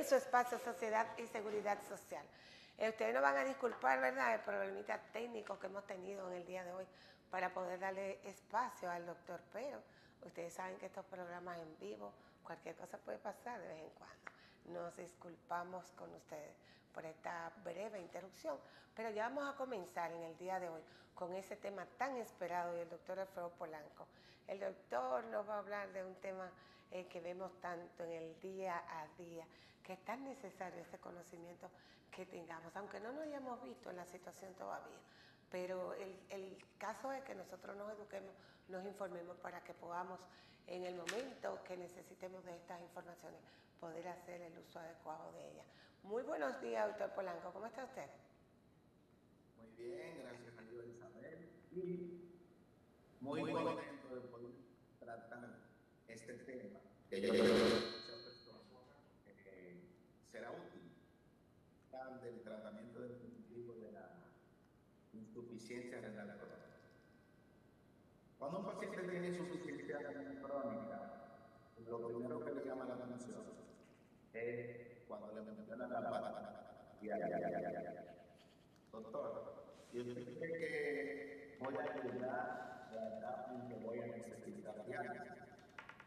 su espacio Sociedad y Seguridad Social. Ustedes nos van a disculpar, ¿verdad?, el problemita técnico que hemos tenido en el día de hoy para poder darle espacio al doctor, pero ustedes saben que estos programas en vivo, cualquier cosa puede pasar de vez en cuando. Nos disculpamos con ustedes por esta breve interrupción, pero ya vamos a comenzar en el día de hoy con ese tema tan esperado del doctor Alfredo Polanco. El doctor nos va a hablar de un tema que vemos tanto en el día a día, que es tan necesario ese conocimiento que tengamos, aunque no nos hayamos visto en la situación todavía. Pero el caso es que nosotros nos eduquemos, nos informemos para que podamos, en el momento que necesitemos de estas informaciones, poder hacer el uso adecuado de ellas. Muy buenos días, doctor Polanco. ¿Cómo está usted? Muy bien, gracias a Dios, Isabel. Y muy contento de poder tratar este tema, que yo creo que muchas personas será útil del tratamiento definitivo de la insuficiencia renal crónica. Cuando un paciente tiene insuficiencia renal crónica, lo primero que le llama la atención es cuando le mencionan la pata diaria. Doctor, yo creo que voy a llegar a la etapa en que voy a necesitar diálisis.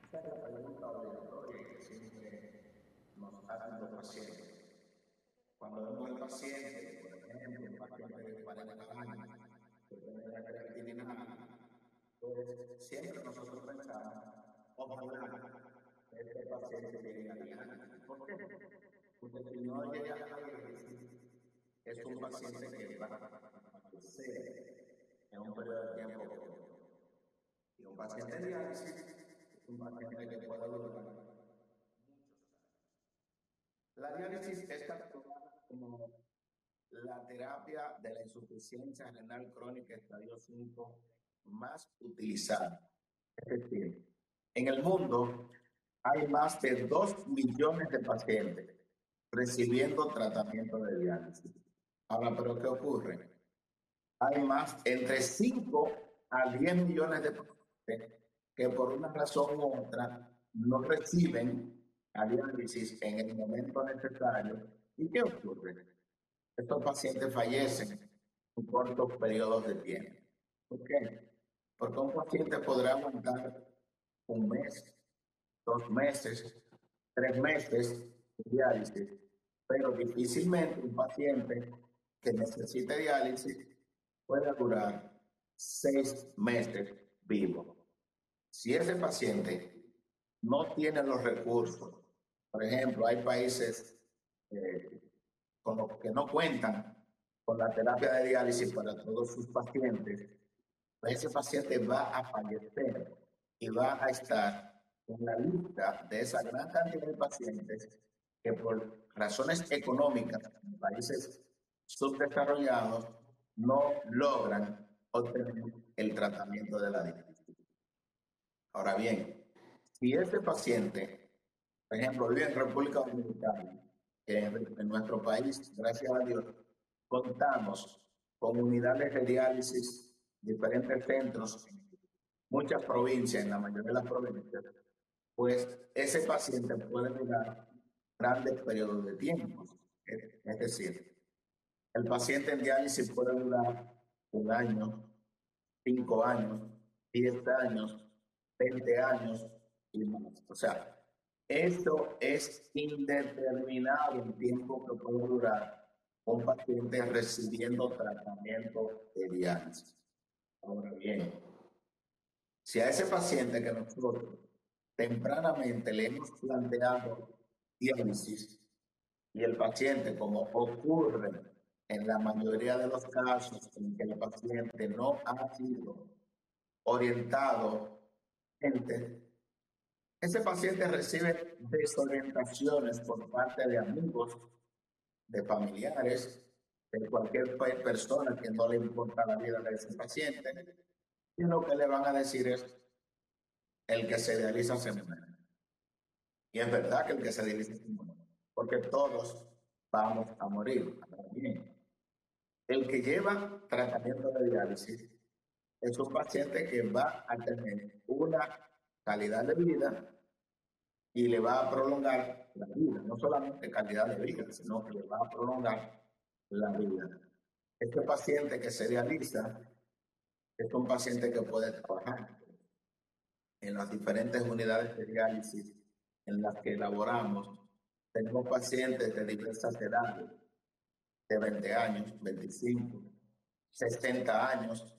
Esa es la pregunta obligatoria que siempre nos hacen los pacientes. Cuando vemos al paciente, por ejemplo, un paciente de 40 años, que tiene la creatinina alta, pues siempre nosotros pensamos, ojalá este paciente llegue a diálisis. ¿Por qué? Porque si no llega a diálisis, es un paciente que va a fallecer en un periodo de tiempo corto. Y un paciente de diálisis es un paciente que puede durar muchos años. La diálisis es actuada como la terapia de la insuficiencia renal crónica estadio 5 más utilizada. Es decir, en el mundo hay más de 2 millones de pacientes recibiendo tratamiento de diálisis. Ahora, ¿pero qué ocurre? Hay más, entre 5 a 10 millones de pacientes que por una razón u otra no reciben diálisis en el momento necesario. ¿Y qué ocurre? Estos pacientes fallecen en cortos periodos de tiempo. ¿Por qué? Porque un paciente podrá aguantar un mes, 2 meses, 3 meses de diálisis, pero difícilmente un paciente que necesite diálisis puede durar 6 meses vivo. Si ese paciente no tiene los recursos, por ejemplo, hay países con los que no cuentan con la terapia de diálisis para todos sus pacientes, pues ese paciente va a fallecer y va a estar en la lista de esa gran cantidad de pacientes que por razones económicas en países subdesarrollados no logran obtener el tratamiento de la diálisis. Ahora bien, si este paciente, por ejemplo, vive en República Dominicana, en nuestro país, gracias a Dios, contamos con unidades de diálisis, diferentes centros, muchas provincias, en la mayoría de las provincias, pues ese paciente puede durar grandes periodos de tiempo. Es decir, el paciente en diálisis puede durar 1 año, 5 años, 10 años, 20 años y más. O sea, esto es indeterminado el tiempo que puede durar un paciente recibiendo tratamiento de diálisis. Ahora bien, si a ese paciente que nosotros tempranamente le hemos planteado diálisis y el paciente, como ocurre en la mayoría de los casos en que el paciente no ha sido orientado, ese paciente recibe desorientaciones por parte de amigos, de familiares, de cualquier persona que no le importa la vida de ese paciente, y lo que le van a decir es: el que se dializa se muere. Y es verdad que el que se dializa se muere, porque todos vamos a morir. Bien, el que lleva tratamiento de diálisis es un paciente que va a tener una calidad de vida y le va a prolongar la vida, no solamente calidad de vida, sino que le va a prolongar la vida. Este paciente que se dializa es un paciente que puede trabajar en las diferentes unidades de diálisis en las que elaboramos. Tenemos pacientes de diversas edades, de 20 años, 25, 60 años,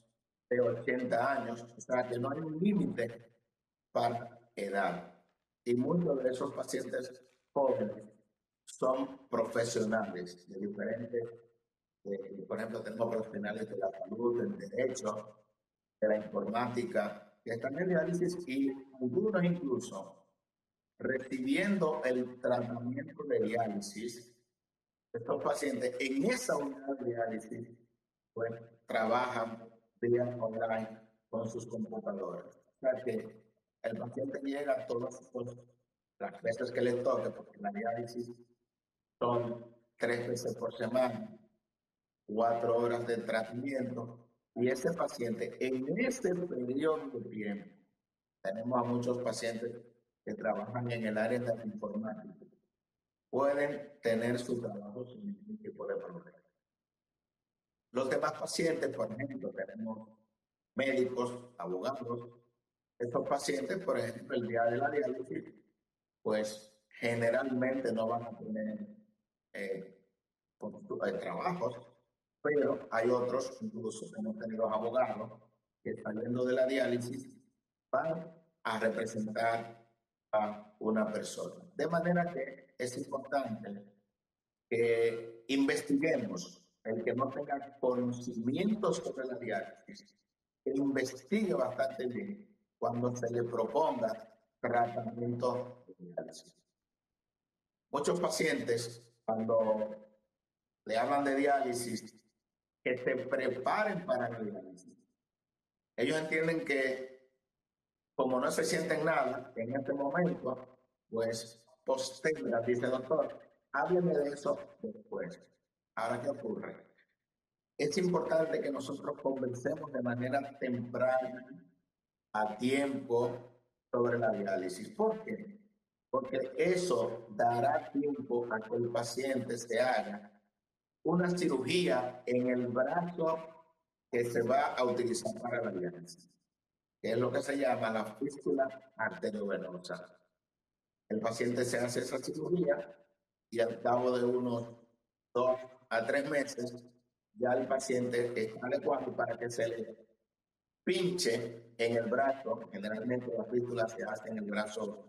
de 80 años, o sea que no hay un límite para edad. Y muchos de esos pacientes jóvenes son profesionales de diferentes, por ejemplo, tenemos profesionales de la salud, del derecho, de la informática, que están en diálisis y algunos incluso recibiendo el tratamiento de diálisis. Estos pacientes en esa unidad de diálisis pues trabajan vía online con sus computadoras. O sea que el paciente llega todas las veces que le toque, porque la diálisis son 3 veces por semana, 4 horas de tratamiento, y ese paciente en ese periodo de tiempo, tenemos a muchos pacientes que trabajan en el área de la informática, pueden tener su trabajo sin ningún tipo de problema. Los demás pacientes, por ejemplo, tenemos médicos, abogados. Estos pacientes, por ejemplo, el día de la diálisis, pues generalmente no van a tener trabajos, pero hay otros, incluso hemos tenido abogados que saliendo de la diálisis van a representar a una persona. De manera que es importante que investiguemos, el que no tenga conocimientos sobre la diálisis, que investigue bastante bien cuando se le proponga tratamiento de diálisis. Muchos pacientes, cuando le hablan de diálisis, que se preparen para la diálisis. Ellos entienden que como no se sienten nada en este momento, pues posterga, dice el doctor, hábleme de eso después. Ahora, ¿qué ocurre? Es importante que nosotros conversemos de manera temprana, a tiempo, sobre la diálisis. ¿Por qué? Porque eso dará tiempo a que el paciente se haga una cirugía en el brazo que se va a utilizar para la diálisis, que es lo que se llama la fístula arteriovenosa. El paciente se hace esa cirugía y al cabo de unos 2 a 3 meses ya el paciente está adecuado para que se le pinche en el brazo. Generalmente la fístula se hace en el brazo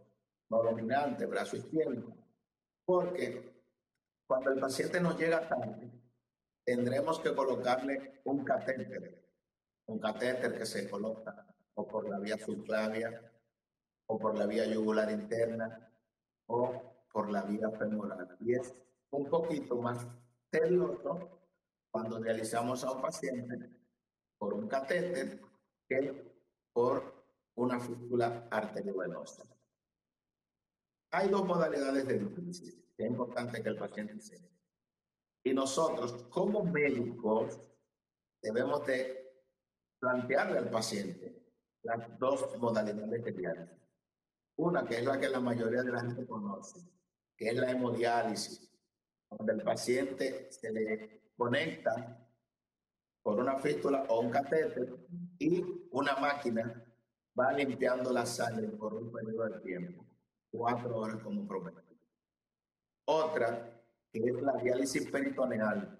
no dominante, brazo izquierdo, porque cuando el paciente nos llega tarde, tendremos que colocarle un catéter que se coloca o por la vía subclavia, o por la vía yugular interna, o por la vía femoral. Y es un poquito más tedioso cuando realizamos a un paciente por un catéter que por una fístula arteriovenosa. Hay 2 modalidades de diálisis que es importante que el paciente sepa. Y nosotros, como médicos, debemos de plantearle al paciente las 2 modalidades de diálisis. Una, que es la que la mayoría de la gente conoce, que es la hemodiálisis, donde el paciente se le conecta por una fístula o un catéter y una máquina va limpiando la sangre por un periodo de tiempo, 4 horas como promedio. Otra, que es la diálisis peritoneal.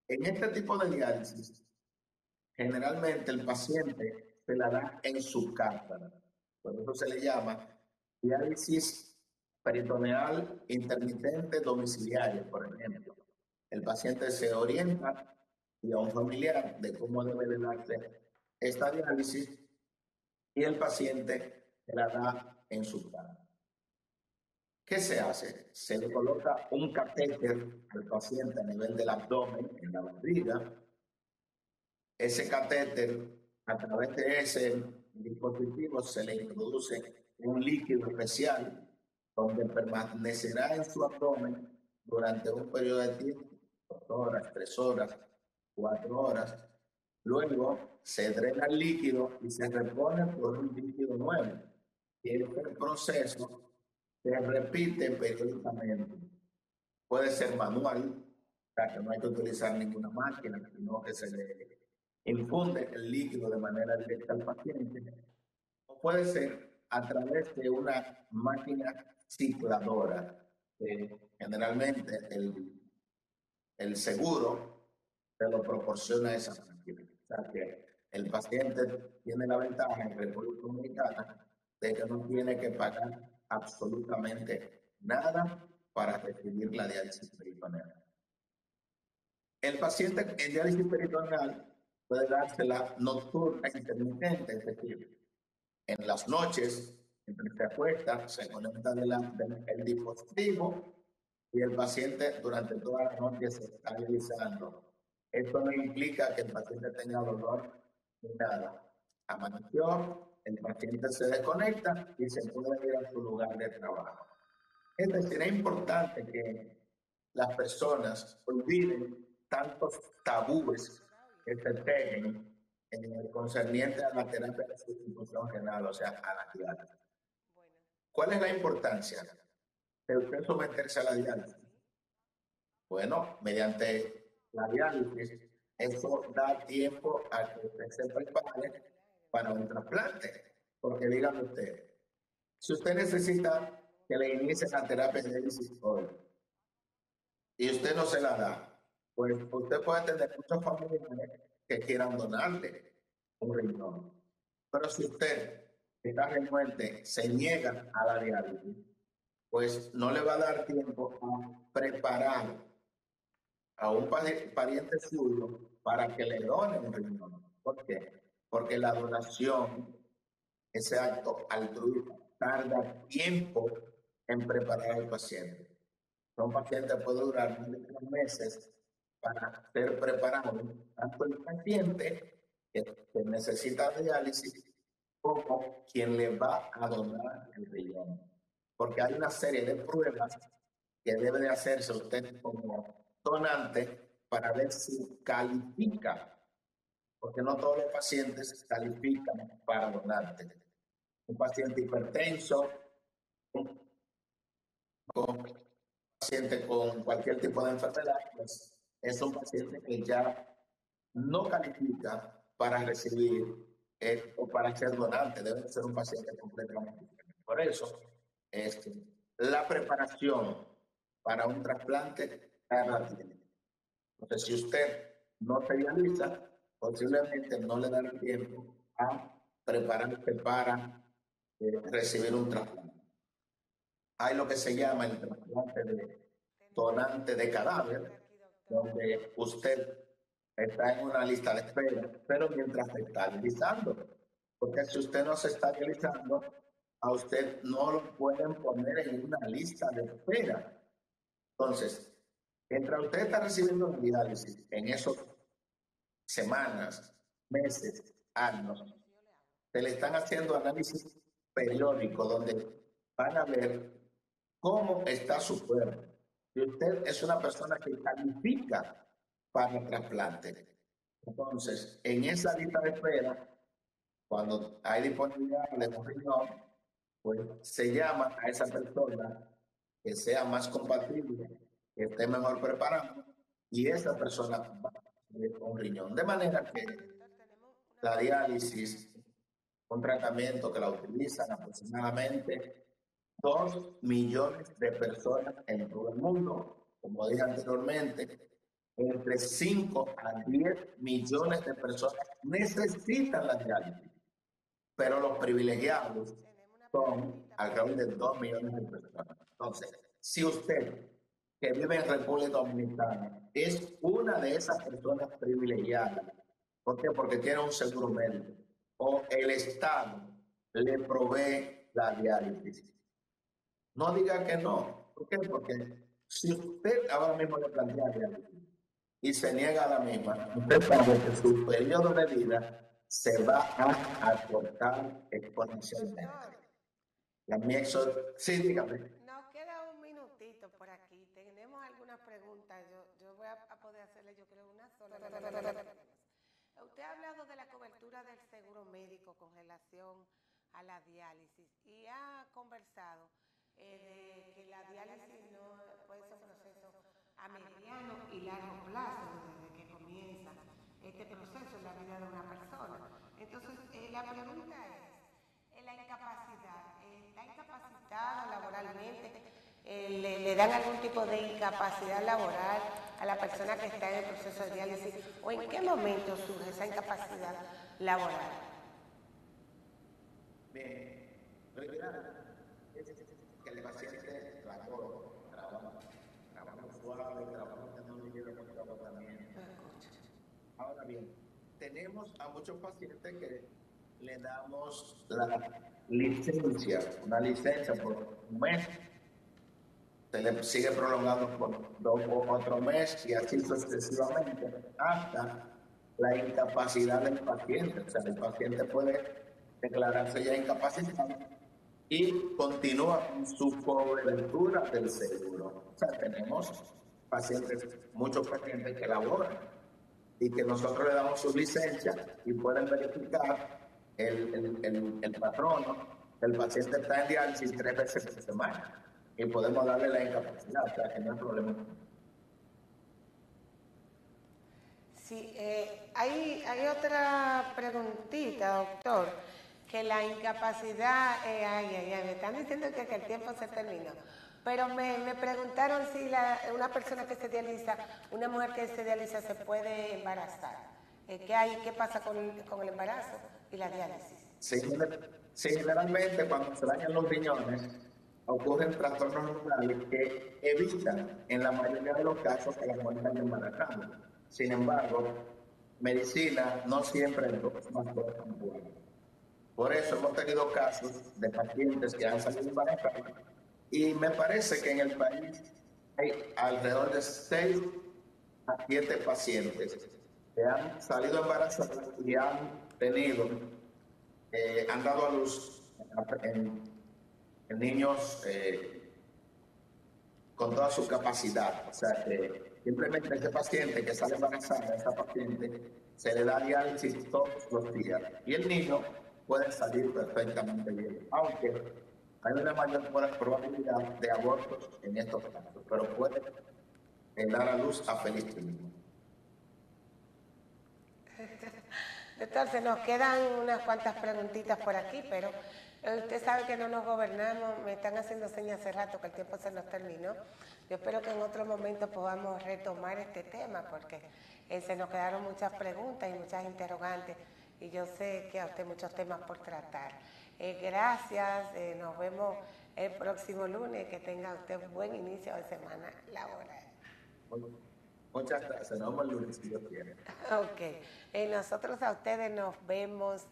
En este tipo de diálisis, generalmente el paciente se la da en su casa. Por eso se le llama diálisis peritoneal intermitente domiciliaria, por ejemplo. El paciente se orienta y a un familiar de cómo debe de darse esta diálisis y el paciente se la da en su casa. ¿Qué se hace? Se le coloca un catéter al paciente a nivel del abdomen, en la barriga. Ese catéter, a través de ese dispositivo, se le introduce un líquido especial donde permanecerá en su abdomen durante un periodo de tiempo, 2 horas, 3 horas, 4 horas. Luego se drena el líquido y se repone por un líquido nuevo. Y este proceso se repite periódicamente. Puede ser manual, o sea que no hay que utilizar ninguna máquina, sino que se le infunde el líquido de manera directa al paciente. O puede ser a través de una máquina cicladora. Generalmente el seguro te lo proporciona esa máquina. O sea que el paciente tiene la ventaja en República Dominicana de que no tiene que pagar absolutamente nada para recibir la diálisis peritoneal. El paciente en diálisis peritoneal puede dársela nocturna e intermitente, es decir, en las noches, mientras se acuesta, se conecta el dispositivo y el paciente durante toda la noche se está dializando. Esto no implica que el paciente tenga dolor ni nada. Amaneció, el paciente se desconecta y se puede ir a su lugar de trabajo. Es decir, es importante que las personas olviden tantos tabúes que se tienen en el concerniente a la terapia de sustitución renal, o sea, a la diálisis. ¿Cuál es la importancia de usted someterse a la diálisis? Bueno, mediante la diálisis, eso da tiempo a que usted se prepare para un trasplante. Porque dígame usted, si usted necesita que le inicie la terapia de diálisis hoy y usted no se la da, pues usted puede tener muchas familias que quieran donarle un riñón. Pero si usted está renuente, se niega a la diálisis, pues no le va a dar tiempo a preparar a un pariente suyo para que le done un riñón. ¿Por qué? Porque la donación, ese acto altruista, tarda tiempo en preparar al paciente. Un paciente puede durar más de 3 meses para ser preparado, tanto el paciente que necesita diálisis como quien le va a donar el riñón. Porque hay una serie de pruebas que debe de hacerse usted como donante para ver si califica, porque no todos los pacientes califican para donarte. Un paciente hipertenso, un paciente con cualquier tipo de enfermedad, pues es un paciente que ya no califica para recibir o para ser donante, debe ser un paciente completamente diferente. Por eso, la preparación para un trasplante tarda tiempo. Entonces, si usted no se dializa, posiblemente no le dará tiempo a prepararse para recibir un trasplante. Hay lo que se llama el trasplante de donante de cadáver, donde usted está en una lista de espera, pero mientras se está dializando, porque si usted no se está dializando, a usted no lo pueden poner en una lista de espera. Entonces, mientras usted está recibiendo la diálisis en esas semanas, meses, años, se le están haciendo análisis periódicos donde van a ver cómo está su cuerpo. Si usted es una persona que califica para el trasplante, entonces en esa lista de espera, cuando hay disponibilidad de un riñón, pues se llama a esa persona que sea más compatible, que esté mejor preparado, y esa persona va a recibir un riñón. De manera que la diálisis, un tratamiento que la utilizan aproximadamente 2 millones de personas en todo el mundo, como dije anteriormente, entre 5 a 10 millones de personas necesitan la diálisis, pero los privilegiados son alrededor de 2 millones de personas. Entonces, si usted que vive en República Dominicana es una de esas personas privilegiadas, ¿por qué? Porque tiene un seguro médico o el Estado le provee la diálisis. No diga que no. ¿Por qué? Porque si usted ahora mismo le plantea diálisis y se niega a la misma, usted sabe que su periodo de vida se va a acortar exponencialmente. Sí, dígame. Nos queda un minutito por aquí. Tenemos algunas preguntas. Yo voy a poder hacerle, yo creo, una sola. Usted ha hablado de la cobertura del seguro médico con relación a la diálisis y ha conversado de que la diálisis no puede ser un proceso a mediano y largo plazo desde que comienza este proceso en la vida de una persona. Entonces, la pregunta es, la incapacidad, ¿está incapacitado laboralmente? ¿Le dan algún tipo de incapacidad laboral a la persona que está en el proceso de diálisis? ¿O en qué momento surge esa incapacidad laboral? Bien, lo ideal es que el paciente trabaja suave, trabaja que no le lleve mucho agotamiento. Ahora bien, tenemos a muchos pacientes que le damos la licencia, una licencia por un mes, se le sigue prolongando por 2 o 4 meses y así sucesivamente hasta la incapacidad del paciente. O sea, el paciente puede declararse ya incapacitado y continúa con su cobertura del seguro. O sea, tenemos muchos pacientes que laboran y que nosotros le damos su licencia y pueden verificar el patrono, el paciente está en diálisis 3 veces por semana y podemos darle la incapacidad, o sea que no hay problema. Sí, hay otra preguntita, doctor, que la incapacidad, me están diciendo que el tiempo se terminó, pero me preguntaron si una persona que se dializa, una mujer que se dializa se puede embarazar. ¿Qué pasa con el embarazo y la diálisis? Sí, generalmente cuando se dañan los riñones ocurren trastornos hormonales que evitan en la mayoría de los casos que la mujer esté embarazada. Sin embargo, medicina no siempre es más buena. Por eso hemos tenido casos de pacientes que han salido embarazados y me parece que en el país hay alrededor de 6 a 7 pacientes que han salido embarazados y han dado a luz en niños con toda su capacidad. O sea que simplemente este paciente que sale embarazada, esta paciente, se le da diálisis todos los días y el niño puede salir perfectamente bien, aunque hay una mayor probabilidad de abortos en estos casos, pero puede dar a luz a feliz niño. Doctor, se nos quedan unas cuantas preguntitas por aquí, pero usted sabe que no nos gobernamos, me están haciendo señas hace rato que el tiempo se nos terminó. Yo espero que en otro momento podamos retomar este tema porque se nos quedaron muchas preguntas y muchas interrogantes y yo sé que a usted muchos temas por tratar. Gracias, nos vemos el próximo lunes, que tenga usted un buen inicio de semana laboral. Muchas gracias, nos vemos el lunes si Dios quiere. Ok, nosotros a ustedes nos vemos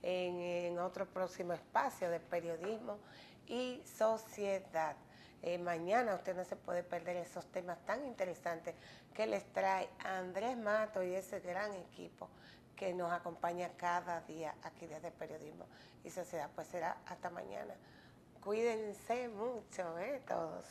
en otro próximo espacio de periodismo y sociedad. Mañana usted no se puede perder esos temas tan interesantes que les trae Andrés Mato y ese gran equipo que nos acompaña cada día aquí desde Periodismo y Sociedad. Pues será hasta mañana. Cuídense mucho, todos.